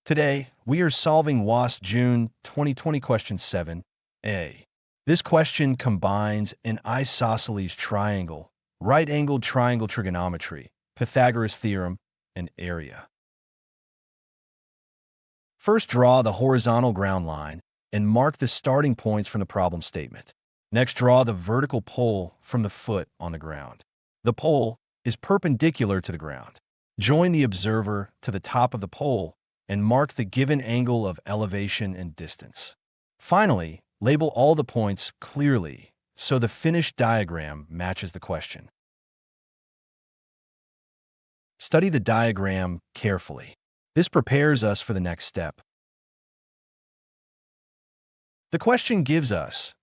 Today, we are solving WASSCE June 2020 question 7a. This question combines an isosceles triangle, right-angled triangle trigonometry, Pythagoras theorem, and area. First, draw the horizontal ground line and mark the starting points from the problem statement. Next, draw the vertical pole from the foot on the ground. The pole is perpendicular to the ground. Join the observer to the top of the pole and mark the given angle of elevation and distance. Finally, label all the points clearly so the finished diagram matches the question. Study the diagram carefully. This prepares us for the next step. The question gives us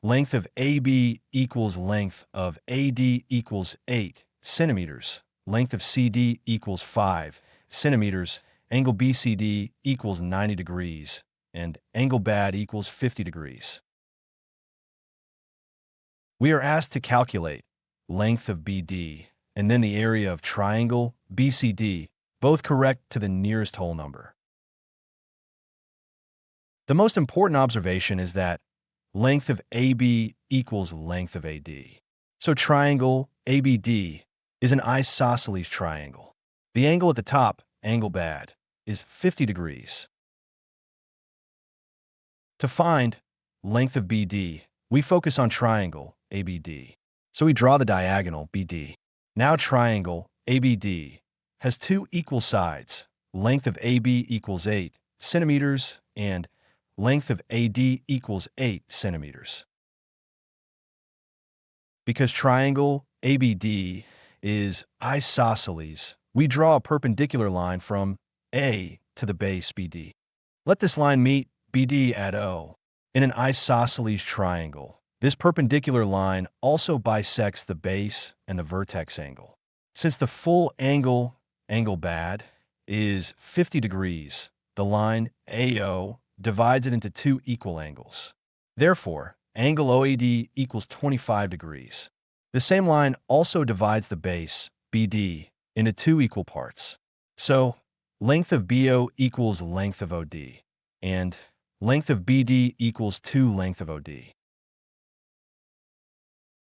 length of AB equals length of AD equals 8 centimeters, length of CD equals 5 centimeters, angle BCD equals 90 degrees, and angle BAD equals 50 degrees. We are asked to calculate length of BD and then the area of triangle BCD, both correct to the nearest whole number. The most important observation is that length of AB equals length of AD. So triangle ABD is an isosceles triangle. The angle at the top, angle BAD, is 50 degrees. To find length of BD, we focus on triangle ABD. So we draw the diagonal BD. Now triangle ABD has two equal sides. Length of AB equals 8 centimeters and length of AD equals 8 centimeters. Because triangle ABD is isosceles, we draw a perpendicular line from A to the base BD. Let this line meet BD at O. In an isosceles triangle, this perpendicular line also bisects the base and the vertex angle. Since the full angle BAD, is 50 degrees, the line AO divides it into two equal angles. Therefore, angle OAD equals 25 degrees. The same line also divides the base, BD, into two equal parts. So, length of BO equals length of OD, and length of BD equals 2 length of OD.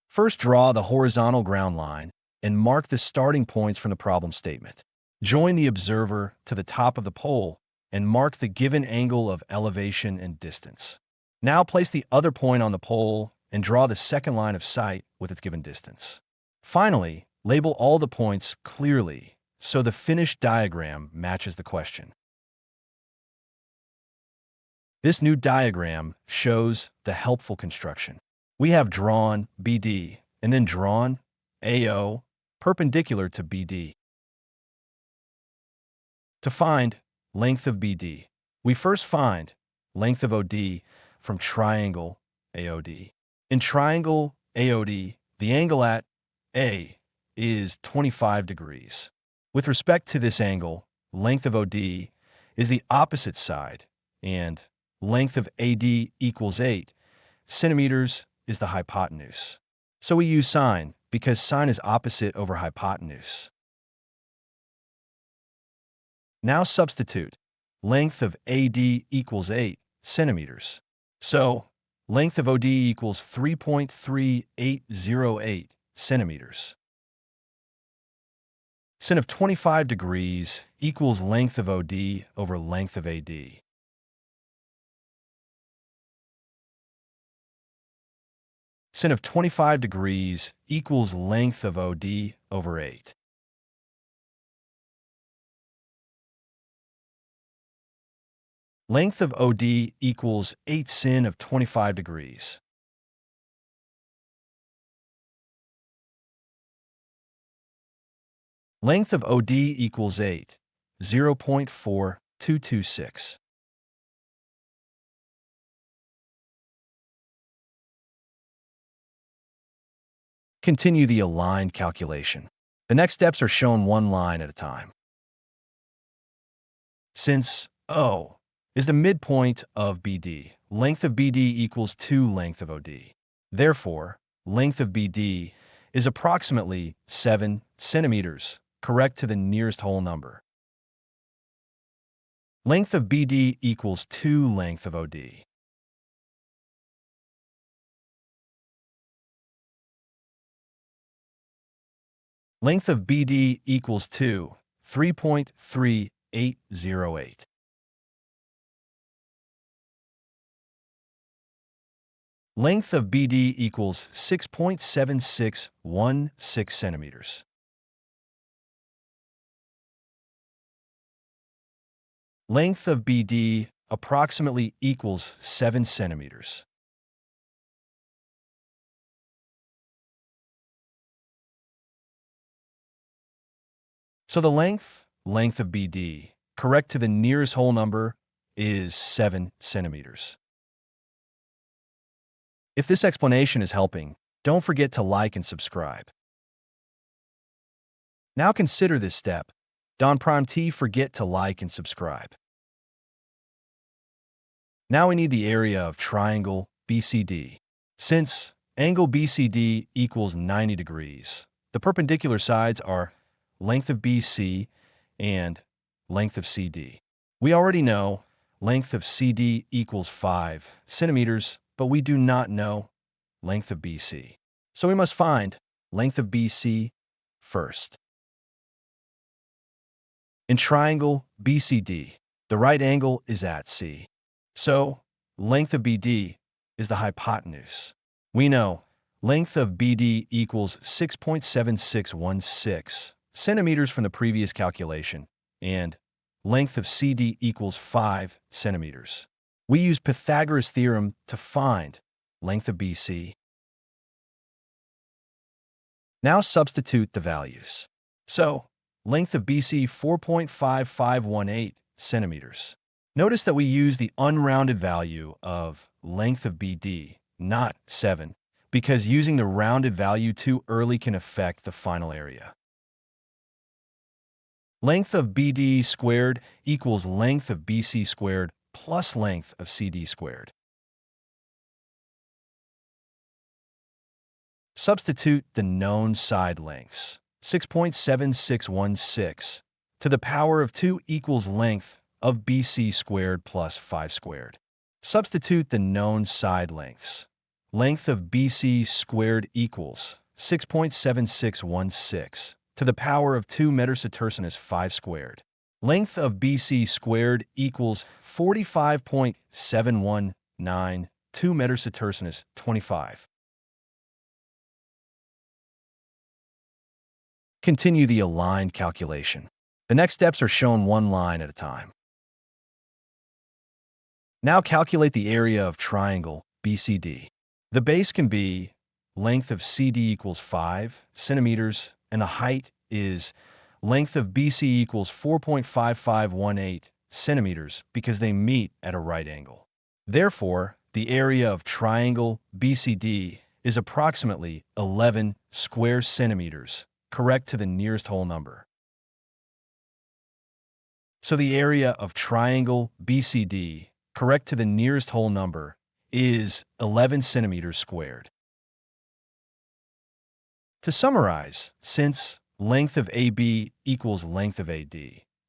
First, draw the horizontal ground line and mark the starting points from the problem statement. Join the observer to the top of the pole and mark the given angle of elevation and distance. Now place the other point on the pole and draw the second line of sight with its given distance. Finally, label all the points clearly so the finished diagram matches the question. This new diagram shows the helpful construction. We have drawn BD and then drawn AO perpendicular to BD. To find length of BD, we first find length of OD from triangle AOD. In triangle AOD, the angle at A is 25 degrees. With respect to this angle, length of OD is the opposite side, and length of AD equals 8 centimeters is the hypotenuse. So we use sine because sine is opposite over hypotenuse. Now substitute length of AD equals 8 centimeters. So length of OD equals 3.3808 centimeters. Sin of 25 degrees equals length of OD over length of AD. Sin of 25 degrees equals length of OD over 8. Length of OD equals 8 sin of 25 degrees. Length of OD equals 8, 0.4226. Continue the aligned calculation. The next steps are shown one line at a time. Since O is the midpoint of BD, length of BD equals 2 length of OD. Therefore, length of BD is approximately 7 centimeters, correct to the nearest whole number. Length of BD equals 2 length of OD. Length of BD equals 2, 3.3808. Length of BD equals 6.7616 centimeters. Length of BD approximately equals 7 centimeters. So the length of BD, correct to the nearest whole number, is 7 centimeters. If this explanation is helping, don't forget to like and subscribe. Now consider this step. Don't forget to like and subscribe. Now we need the area of triangle BCD. Since angle BCD equals 90 degrees, the perpendicular sides are length of BC and length of CD. We already know length of CD equals 5 centimeters, but we do not know length of BC. So we must find length of BC first. In triangle BCD, the right angle is at C. So length of BD is the hypotenuse. We know length of BD equals 6.7616 centimeters from the previous calculation, and length of CD equals 5 centimeters. We use Pythagoras theorem to find length of BC. Now substitute the values. So, length of BC 4.5518 centimeters. Notice that we use the unrounded value of length of BD, not 7, because using the rounded value too early can affect the final area. Length of BD squared equals length of BC squared plus length of CD squared. Substitute the known side lengths, 6.7616, to the power of 2 equals length of BC squared plus 5 squared. Substitute the known side lengths. Length of BC squared equals 6.7616 to the power of 2 meters 5 squared. Length of BC squared equals 45.719 2 meters 25. Continue the aligned calculation. The next steps are shown one line at a time. Now calculate the area of triangle BCD. The base can be length of CD equals 5 centimeters, and the height is length of BC equals 4.5518 centimeters because they meet at a right angle. Therefore, the area of triangle BCD is approximately 11 square centimeters, correct to the nearest whole number. So the area of triangle BCD, correct to the nearest whole number, is 11 centimeters squared. To summarize, since length of AB equals length of AD,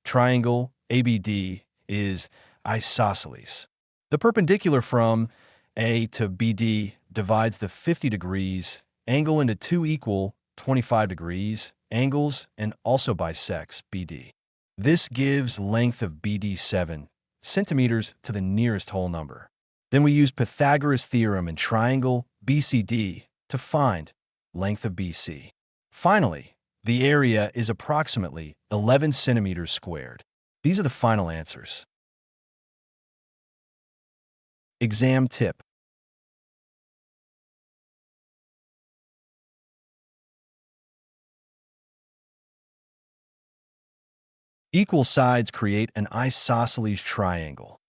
triangle ABD is isosceles. The perpendicular from A to BD divides the 50 degrees angle into two equal 25 degrees angles and also bisects BD. This gives length of BD 7 centimeters to the nearest whole number. Then we use Pythagoras theorem in triangle BCD to find length of BC. Finally, the area is approximately 11 centimeters squared. These are the final answers. Exam tip. Equal sides create an isosceles triangle.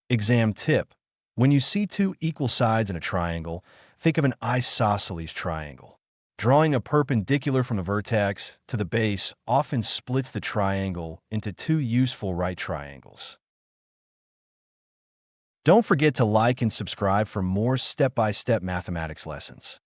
Exam tip. When you see two equal sides in a triangle, think of an isosceles triangle. Drawing a perpendicular from the vertex to the base often splits the triangle into two useful right triangles. Don't forget to like and subscribe for more step-by-step mathematics lessons.